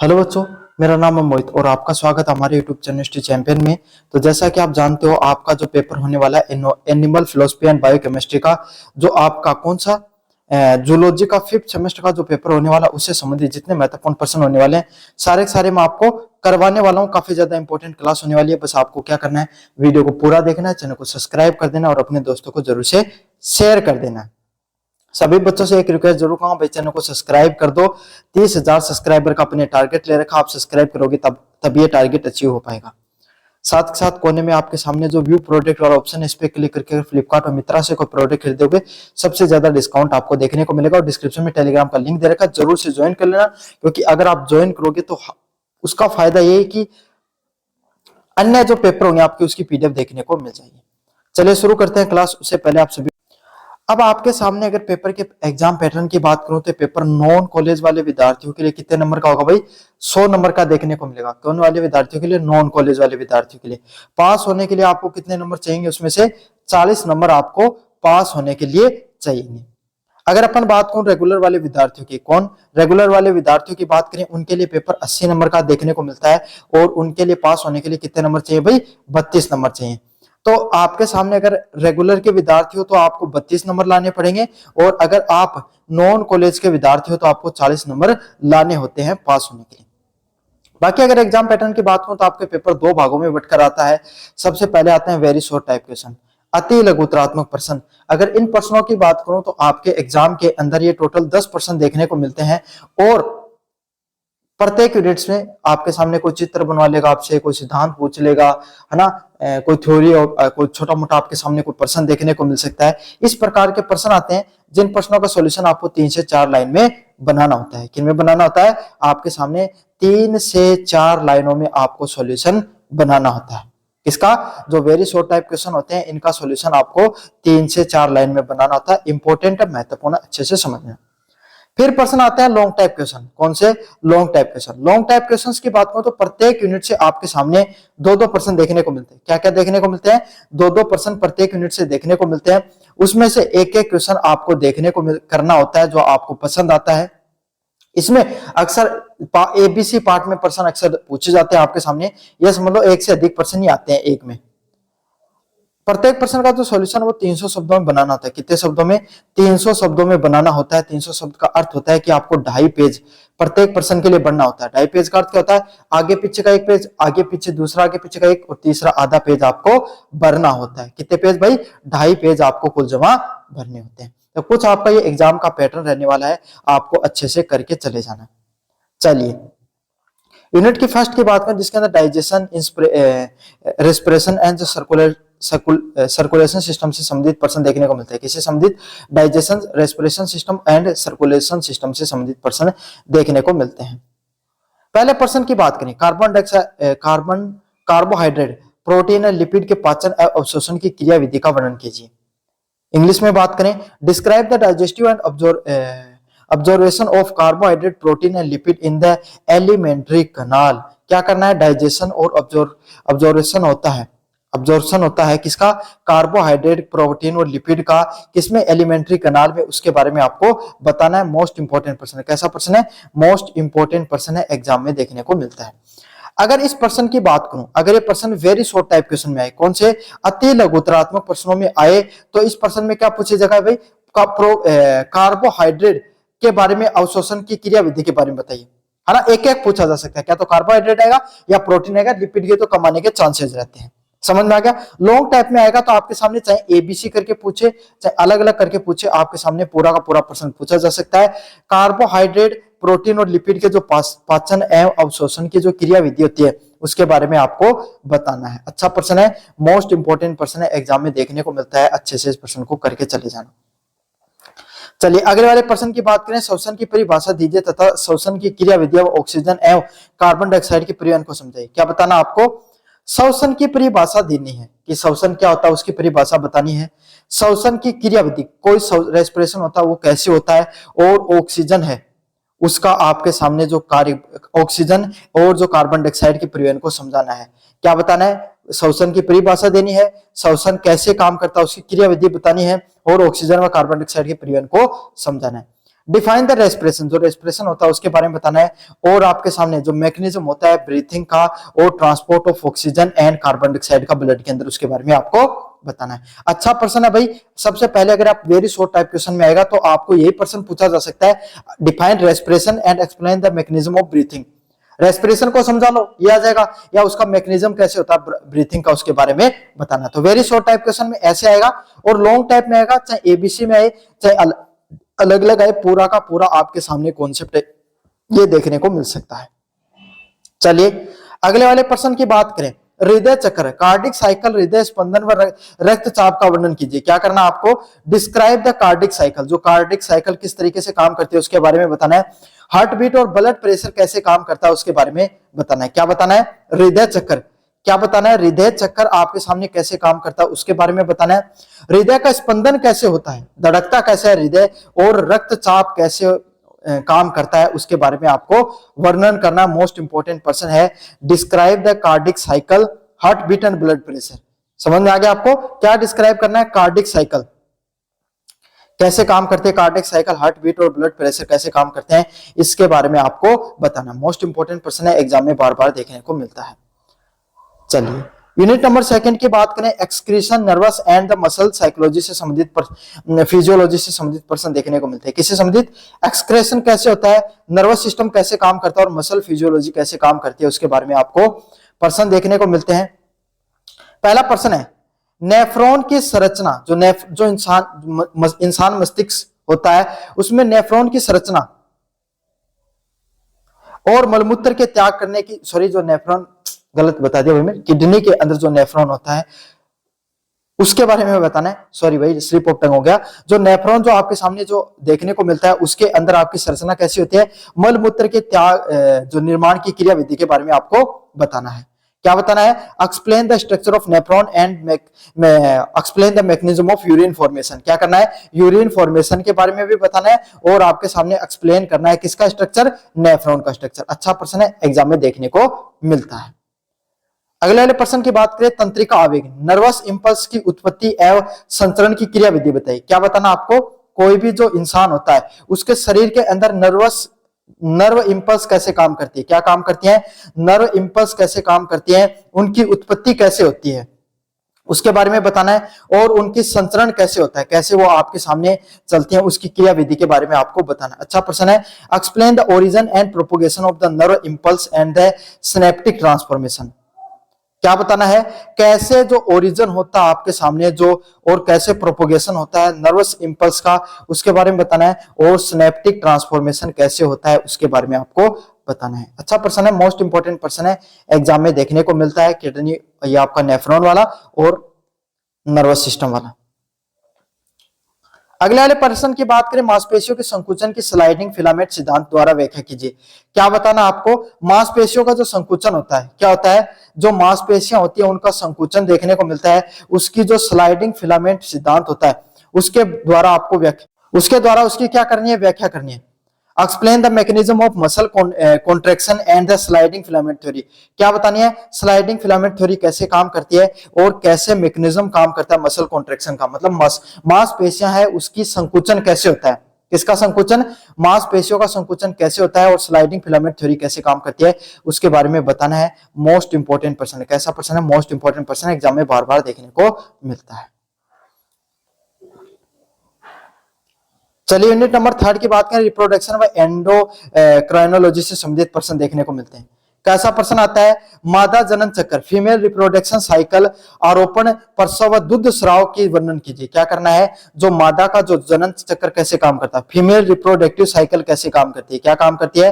Hello बच्चों, मेरा नाम है मोहित और आपका स्वागत है हमारे यूट्यूब चैनल हिस्ट्री चैंपियन में। तो जैसा कि आप जानते हो, आपका जो पेपर होने वाला है एनिमल फिलोसफी एंड बायोकेमिस्ट्री का, जो आपका कौन सा जूलॉजी का 5th सेमेस्टर का जो पेपर होने वाला है, उससे संबंधित जितने महत्वपूर्ण प्रश्न होने वाले हैं सारे के सारे मैं आपको करवाने वाला हूँ। काफी ज्यादा इंपॉर्टेंट क्लास होने वाली है। बस आपको क्या करना है, वीडियो को पूरा देखना है, चैनल को सब्सक्राइब कर देना और अपने दोस्तों को जरूर से शेयर कर देना है। सभी बच्चों से एक रिक्वेस्ट जरूर करूंगा, भाई चैनल को सब्सक्राइब कर दो। 30,000 सब्सक्राइबर का अपने टारगेट ले रखा, आप सब्सक्राइब करोगे तब ये टारगेट अचीव हो पाएगा। साथ के साथ कोने में आपके सामने जो व्यू प्रोडक्ट वाला ऑप्शन है, इस पे क्लिक करके फ्लिपकार्ट और मित्रा से कोई प्रोडक्ट खरीदोगे सबसे ज्यादा डिस्काउंट आपको देखने को मिलेगा। और डिस्क्रिप्शन में टेलीग्राम का लिंक दे रखा है, जरूर से ज्वाइन कर लेना, क्योंकि अगर आप ज्वाइन करोगे तो उसका फायदा ये है कि अन्य जो पेपर होंगे आपके उसकी पीडीएफ देखने को मिल जाएगी। चलिए शुरू करते हैं क्लास। उससे पहले आप सभी, अब आपके सामने अगर पेपर के एग्जाम पैटर्न की बात करूं तो पेपर नॉन कॉलेज वाले विद्यार्थियों के लिए कितने नंबर का होगा भाई? 100 नंबर का देखने को मिलेगा। कौन वाले विद्यार्थियों के लिए? नॉन कॉलेज वाले विद्यार्थियों के लिए। पास होने के लिए आपको कितने नंबर चाहिए? उसमें से 40 नंबर आपको पास होने के लिए चाहिए। अगर अपन बात करूं रेगुलर वाले विद्यार्थियों की, कौन रेगुलर वाले विद्यार्थियों की बात करें, उनके लिए पेपर 80 नंबर का देखने को मिलता है। और उनके लिए पास होने के लिए कितने नंबर चाहिए भाई? 32 नंबर चाहिए। तो आपके सामने अगर रेगुलर के विद्यार्थी हो तो आपको 32 नंबर लाने पड़ेंगे, और अगर आप नॉन कॉलेज के विद्यार्थी हो तो आपको 40 नंबर लाने होते हैं पास होने के लिए। बाकी अगर एग्जाम पैटर्न की बात करूं तो आपके पेपर 2 भागों में बंटकर आता है। सबसे पहले आते हैं वेरी शॉर्ट टाइप क्वेश्चन, अति लघुतरात्मक प्रश्न। अगर इन प्रश्नों की बात करूं तो आपके एग्जाम के अंदर ये टोटल 10 प्रश्न देखने को मिलते हैं। और प्रत्येक यूनिट्स में आपके सामने कोई चित्र बनवा लेगा, आपसे कोई सिद्धांत पूछ लेगा, है ना, कोई थ्योरी और कोई छोटा मोटा आपके सामने कोई प्रश्न देखने को मिल सकता है। इस प्रकार के प्रश्न आते हैं जिन प्रश्नों का सॉल्यूशन आपको 3 से 4 लाइन में बनाना होता है। किन में बनाना होता है? आपके सामने 3 से 4 लाइनों में आपको सॉल्यूशन बनाना होता है। इसका जो वेरी शॉर्ट टाइप क्वेश्चन होते हैं, इनका सॉल्यूशन आपको 3 से 4 लाइन में बनाना होता है। इंपॉर्टेंट है, महत्वपूर्ण, अच्छे से समझना। फिर प्रश्न आते हैं लॉन्ग टाइप क्वेश्चन। कौन से? Long type question. Long type questions की बात करूं तो प्रत्येक यूनिट से आपके सामने 2-2 प्रश्न देखने को मिलते हैं। क्या क्या देखने को मिलते हैं? 2-2 प्रश्न प्रत्येक यूनिट से देखने को मिलते हैं। उसमें से एक एक क्वेश्चन आपको देखने को करना होता है जो आपको पसंद आता है। इसमें अक्सर एबीसी पार्ट में प्रश्न अक्सर पूछे जाते हैं आपके सामने। यह समझ लो एक से अधिक प्रश्न ही आते हैं एक में। प्रत्येक प्रश्न का जो सॉल्यूशन वो 300 शब्दों में बनाना होता है। कितने शब्दों में? 300 शब्दों में बनाना होता है। 300 शब्द का अर्थ होता है कि आपको 2.5 पेज प्रत्येक प्रश्न के लिए बनना होता है। 2.5 पेज का अर्थ क्या होता है? आगे पीछे का एक पेज, आगे पीछे दूसरा, आगे पीछे का एक, और तीसरा आधा पेज आपको भरना होता है। कितने पेज भाई? 2.5 पेज आपको कुल जमा भरने होते हैं। तो कुछ आपका ये एग्जाम का पैटर्न रहने वाला है, आपको अच्छे से करके चले जाना। चलिए यूनिट की फर्स्ट की बात करें, जिसके अंदर digestion, respiration and circulation system से संबंधित प्रश्न देखने को मिलते हैं। किससे संबंधित? Digestion, respiration system and circulation system से संबंधित प्रश्न देखने को मिलते हैं। पहले प्रश्न की बात करें, कार्बोहाइड्रेट, प्रोटीन और लिपिड के पाचन एवं अवशोषण की क्रिया विधि का वर्णन कीजिए। इंग्लिश में बात करें, describe the digestive and observation of carbohydrate, protein and lipid in the elementary कनाल। क्या करना है? डाइजेशन और ऑब्जर्वेशन होता है, अब्जॉर्प्शन होता है किसका? कार्बोहाइड्रेट, प्रोटीन और लिपिड का। किसमें? एलिमेंट्री कनाल में। उसके बारे में आपको बताना है। मोस्ट इंपोर्टेंट प्रश्न है। कैसा प्रश्न है? मोस्ट इंपोर्टेंट प्रश्न है, एग्जाम में देखने को मिलता है। अगर इस प्रश्न की बात करूं, अगर ये प्रश्न वेरी शॉर्ट टाइप क्वेश्चन में आए, कौन से? अति लघुतरात्मक प्रश्नों में आए, तो इस प्रश्न में क्या पूछे जाएगा भाई? कार्बोहाइड्रेट के बारे में, अवशोषण की क्रिया विधि के बारे में बताइए, है ना। एक एक पूछा जा सकता है, क्या तो कार्बोहाइड्रेट आएगा या प्रोटीन आएगा, लिपिड के तो कम आने के चांसेस रहते हैं। समझ में आ गया? लॉन्ग टाइप में आएगा तो आपके सामने चाहे एबीसी करके पूछे, चाहे अलग अलग करके पूछे, आपके सामने पूरा का पूरा प्रश्न पूछा जा सकता है। कार्बोहाइड्रेट, प्रोटीन और लिपिड के जो पाचन एवं अवशोषण की जो क्रिया विधि होती है उसके बारे में आपको बताना है। अच्छा प्रश्न है, मोस्ट इंपोर्टेंट प्रश्न है, एग्जाम में देखने को मिलता है। अच्छे से इस प्रश्न को करके चले जाना। चलिए अगले वाले प्रश्न की बात करें, श्वसन की परिभाषा दीजिए तथा श्वसन की क्रिया विधि और ऑक्सीजन एवं कार्बन डाइऑक्साइड के परिवहन को समझाइए। क्या बताना आपको? श्वसन की परिभाषा देनी है कि श्वसन क्या होता है, उसकी परिभाषा बतानी है। श्वसन की क्रिया विधि, कोई रेस्पिरेशन होता है वो कैसे होता है, और ऑक्सीजन है उसका आपके सामने जो कार्य, ऑक्सीजन और जो कार्बन डाइऑक्साइड के परिवहन को समझाना है। क्या बताना है? श्वसन की परिभाषा देनी है, श्वसन कैसे काम करता है उसकी क्रिया विधि बतानी है, और ऑक्सीजन व कार्बन डाइऑक्साइड के परिवहन को समझाना है। डिफाइन द रेस्पिरेशन, जो रेस्पिरेशन होता है उसके बारे में बताना है, और आपके सामने जो मैकेनिज्म होता है ब्रीथिंग का और transport of oxygen and carbon dioxide का ब्लड के अंदर, उसके बारे में आपको बताना है। अच्छा प्रश्न है भाई। सबसे पहले अगर आप वेरी शॉर्ट टाइप क्वेश्चन में आएगा तो आपको यही प्रश्न पूछा जा सकता है, define respiration and explain the mechanism of breathing. Respiration को समझा लो, ये आ जाएगा, या उसका मैकेनिज्म कैसे होता है ब्रीथिंग का, उसके बारे में बताना। तो वेरी शॉर्ट टाइप क्वेश्चन में ऐसे आएगा, और लॉन्ग टाइप में आएगा, चाहे एबीसी में आए चाहे अलग अलग आए, पूरा का पूरा आपके सामने कॉन्सेप्ट ये देखने को मिल सकता है। चलिए अगले वाले प्रश्न की बात करें, हृदय चक्र, कार्डिक साइकिल, हृदय स्पंदन व रक्तचाप का वर्णन कीजिए। क्या करना है आपको, डिस्क्राइब द कार्डिक साइकिल, जो कार्डिक साइकिल किस तरीके से काम करती है उसके बारे में बताना है। हार्ट बीट और ब्लड प्रेशर कैसे काम करता है उसके बारे में बताना है। क्या बताना है, हृदय चक्र, क्या बताना है, हृदय चक्र आपके सामने कैसे काम करता है उसके बारे में बताना है। हृदय का स्पंदन कैसे होता है, धड़कता कैसे है हृदय, और रक्तचाप कैसे काम करता है उसके बारे में आपको वर्णन करना। मोस्ट इंपोर्टेंट पर्सन है, describe the cardiac cycle, heart beat and blood pressure. समझ में आ गया आपको, क्या डिस्क्राइब करना है, कार्डिक साइकिल कैसे काम करते हैं, कार्डिक साइकिल, हार्ट बीट और ब्लड प्रेशर कैसे काम करते हैं, इसके बारे में आपको बताना। मोस्ट इंपोर्टेंट पर्सन है, एग्जाम में बार बार देखने को मिलता है। चलिए यूनिट नंबर सेकंड की बात करें, excretion, nervous and the muscle psychology से संबंधित फिजियोलॉजी से संबंधित पर्सन देखने को मिलते हैं। किससे संबंधित, एक्सक्रेशन कैसे होता है, नर्वस सिस्टम कैसे काम करता है, और मसल फिजियोलॉजी कैसे काम करती है उसके बारे में आपको पर्सन देखने को मिलते हैं। पहला पर्सन है, नेफ्रॉन की संरचना, जो इंसान मस्तिष्क होता है उसमें नेफ्रॉन की संरचना और मलमूत्र के त्याग करने की, सॉरी जो नेफ्रॉन, गलत बता दिया भाई मैं, किडनी के अंदर जो नेफ्रॉन होता है उसके बारे में बताना है। सॉरी भाई, स्लिप ऑफ टंग हो गया। जो नेफ्रॉन जो आपके सामने जो देखने को मिलता है उसके अंदर आपकी संरचना कैसी होती है, मलमूत्र के त्याग जो निर्माण की क्रिया विधि के बारे में आपको बताना है। क्या बताना है, explain the structure of nephron and explain the mechanism of urine formation. क्या करना है, यूरिन फॉर्मेशन के बारे में भी बताना है, और आपके सामने एक्सप्लेन करना है किसका स्ट्रक्चर, नेफ्रॉन का स्ट्रक्चर। अच्छा प्रश्न है, एग्जाम में देखने को मिलता है। अगले वाले प्रश्न की बात करें, तंत्रिका आवेग, नर्वस इंपल्स की उत्पत्ति एवं संचरण की क्रिया विधि बताइए। क्या बताना आपको, कोई भी जो इंसान होता है उसके शरीर के अंदर नर्व इंपल्स कैसे काम करती है, क्या काम करती है, नर्व इंपल्स कैसे काम करती है, उनकी उत्पत्ति कैसे होती है उसके बारे में बताना है, और उनकी संचरण कैसे होता है, कैसे वो आपके सामने चलती है उसकी क्रिया विधि के बारे में आपको बताना। अच्छा प्रश्न है, explain the origin and propagation of the nerve impulse and the synaptic transformation. क्या बताना है, कैसे जो ओरिजिन होता है आपके सामने जो, और कैसे प्रोपोगेशन होता है नर्वस इंपल्स का उसके बारे में बताना है, और सिनेप्टिक ट्रांसफॉर्मेशन कैसे होता है उसके बारे में आपको बताना है। अच्छा प्रश्न है, मोस्ट इंपोर्टेंट प्रश्न है, एग्जाम में देखने को मिलता है, किडनी, ये आपका नेफ्रॉन वाला और नर्वस सिस्टम वाला। अगले वाले प्रश्न की बात करें, मांसपेशियों के संकुचन की स्लाइडिंग फिलामेंट सिद्धांत द्वारा व्याख्या कीजिए। क्या बताना आपको, मांसपेशियों का जो संकुचन होता है, क्या होता है, जो मांसपेशियां होती है उनका संकुचन देखने को मिलता है, उसकी जो स्लाइडिंग फिलामेंट सिद्धांत होता है उसके द्वारा आपको उसकी क्या करनी है, व्याख्या करनी है। Explain the mechanism of muscle contraction and the sliding filament theory. क्या बतानी है, स्लाइडिंग फिलामेंट थ्योरी कैसे काम करती है और कैसे मैकेनिज्म काम करता है मसल कॉन्ट्रैक्शन का, मतलब मांसपेशियां है उसकी संकुचन कैसे होता है, किसका संकुचन, मांसपेशियों का संकुचन कैसे होता है, और स्लाइडिंग फिलामेंट थ्योरी कैसे काम करती है उसके बारे में बताना है। मोस्ट इंपोर्टेंट पर्सन है, कैसा पर्सन है, मोस्ट इंपोर्टेंट पर्सन है, एग्जाम में बार बार देखने को मिलता है। चलिए यूनिट नंबर थर्ड की बात करें, रिप्रोडक्शन व एंडोक्राइनोलॉजी से संबंधित प्रश्न देखने को मिलते हैं। कैसा प्रश्न आता है, मादा जनन चक्र, फीमेल रिप्रोडक्शन साइकिल, आरोपण, प्रसव व दुग्ध स्राव की वर्णन कीजिए। क्या करना है, जो मादा का जो जनन चक्र कैसे काम करता है, फीमेल रिप्रोडक्टिव साइकिल कैसे काम करती है, क्या काम करती है,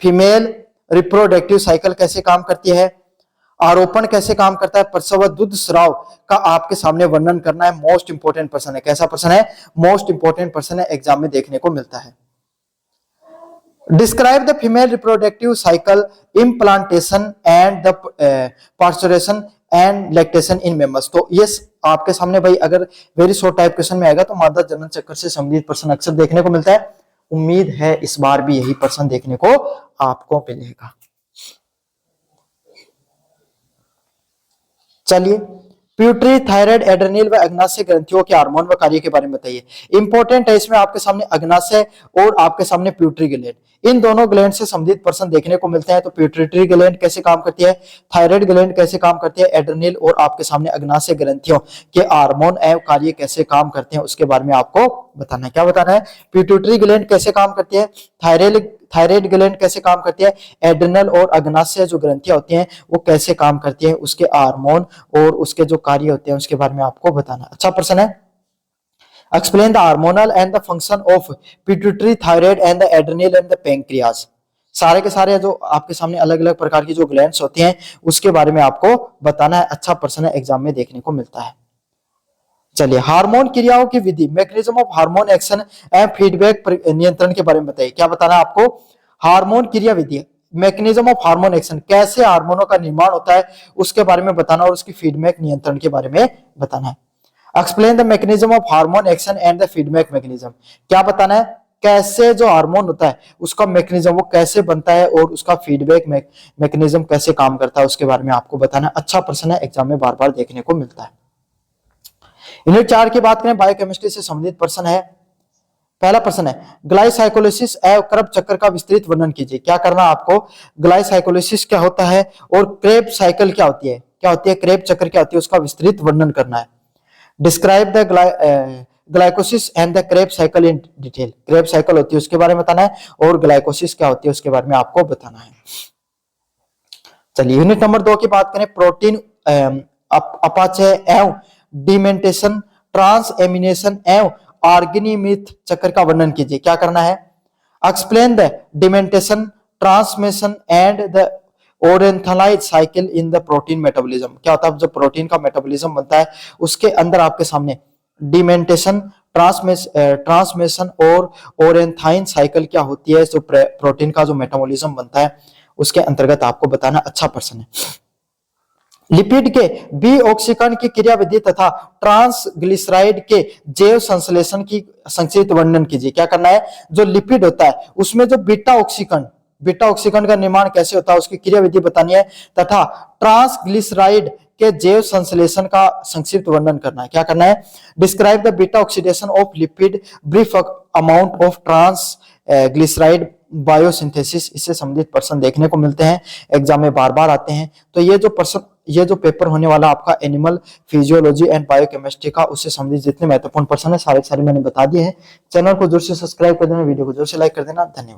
फीमेल रिप्रोडक्टिव साइकिल कैसे काम करती है, आरोपण कैसे काम करता है, प्रसव दुग्ध स्राव का आपके सामने वर्णन करना है। मोस्ट इंपोर्टेंट पर्सन है, कैसा पर्सन है, मोस्ट इंपोर्टेंट पर्सन है, एग्जाम में देखने को मिलता है। Describe the female reproductive cycle, implantation and the parturition and lactation in mammals. तो ये आपके सामने भाई अगर वेरी शॉर्ट टाइप क्वेश्चन में आएगा तो मादा जनन चक्र से संबंधित प्रश्न अक्सर देखने को मिलता है। उम्मीद है इस बार भी यही प्रश्न देखने को आपको मिलेगा। चलिए, प्यूटरी, थायराइड, एड्रेनल व अग्नाशय ग्रंथियों के हार्मोन व कार्य के बारे में बताइए। इंपॉर्टेंट है इसमें आपके सामने अग्नाशय और आपके सामने प्यूटरी ग्लैंड, इन दोनों ग्लैंड से संबंधित प्रश्न देखने को मिलते हैं। तो प्यूटरी ग्लैंड कैसे काम करती है, थायराइड ग्लैंड कैसे काम करती है, एड्रेनल और आपके सामने अग्नाशय ग्रंथियों के हार्मोन एवं कार्य कैसे काम करते हैं उसके बारे में आपको बताना है। क्या बताना है, प्यूटरी ग्लैंड कैसे काम करती है, थायराइड ग्लैंड कैसे काम करती है, एड्रेनल और अग्नाशय जो ग्रंथियां होती हैं वो कैसे काम करती है, उसके हार्मोन और उसके जो कार्य होते हैं उसके बारे में आपको बताना। अच्छा प्रश्न है। Explain the hormonal and the function of pituitary, thyroid and the adrenal and the pancreas. सारे के सारे जो आपके सामने अलग अलग प्रकार की जो ग्लैंड्स होती हैं उसके बारे में आपको बताना है। अच्छा प्रश्न है, एग्जाम में देखने को मिलता है। चलिए, हार्मोन क्रियाओं की विधि, mechanism of hormone action and feedback नियंत्रण के बारे में बताइए। क्या बताना है आपको, हार्मोन क्रिया विधि, मैकेनिज्म ऑफ हार्मोन एक्शन, कैसे हार्मोनों का निर्माण होता है उसके बारे में बताना और उसकी फीडबैक नियंत्रण के बारे में बताना है। Explain the mechanism of hormone action and the feedback mechanism. क्या बताना है, कैसे जो हार्मोन होता है उसका मैकेनिज्म वो कैसे बनता है और उसका फीडबैक मैकेनिज्म कैसे काम करता है उसके बारे में आपको बताना। अच्छा प्रश्न है, एग्जाम में बार बार देखने को मिलता है। यूनिट 4 की बात करें, बायोकेमिस्ट्री से संबंधित प्रश्न है। पहला प्रश्न है, ग्लाइसाइकोलिसिस एवं क्रेब चक्र का विस्तृत वर्णन कीजिए। क्या करना आपको, ग्लाइसाइकोलिसिस क्या होता है और क्रेब साइकिल क्या होती है, क्रेब चक्र क्या होती है, उसका विस्तृत वर्णन करना है। Describe the glycolysis and the Krebs cycle in detail. Krebs cycle होती है उसके बारे में बताना है और ग्लाइकोसिस क्या होती है उसके बारे में आपको बताना है। चलिए, यूनिट नंबर 2 की बात करें, प्रोटीन अपचय एवं डिमेंटेशन, ट्रांस एमिनेशन एवं ऑर्गेनिमिथ चक्र का वर्णन कीजिए। क्या करना है, explain the deamination, transamination and the ornithine cycle in the protein metabolism. क्या होता है, जब प्रोटीन का मेटाबॉलिज्म बनता है उसके अंदर आपके सामने डिमेंटेशन, ट्रांसमेशन और ओरेंथाइन साइकिल क्या होती है, जो प्रोटीन का जो मेटाबॉलिज्म बनता है उसके अंतर्गत आपको बताना। अच्छा प्रश्न है। लिपिड के बी ऑक्सीकरण की क्रियाविधि तथा ट्रांसग्लिसराइड के जैव संश्लेषण की संक्षिप्त वर्णन कीजिए। क्या करना है, जो लिपिड होता है उसमें जो बीटा ऑक्सीकरण का निर्माण कैसे होता है उसकी क्रियाविधि बतानी है तथा ट्रांसग्लिसराइड के जैव संश्लेषण का संक्षिप्त वर्णन करना है। क्या करना है, describe the beta oxidation of lipid, brief amount of triglyceride biosynthesis. इससे संबंधित प्रश्न देखने को मिलते हैं, एग्जाम में बार बार आते हैं। तो ये जो पेपर होने वाला आपका एनिमल फिजियोलॉजी एंड बायोकेमिस्ट्री का, उससे संबंधित जितने महत्वपूर्ण प्रश्न है सारे मैंने बता दिए हैं। चैनल को जोर से सब्सक्राइब कर देना, वीडियो को जोर से लाइक कर देना। धन्यवाद।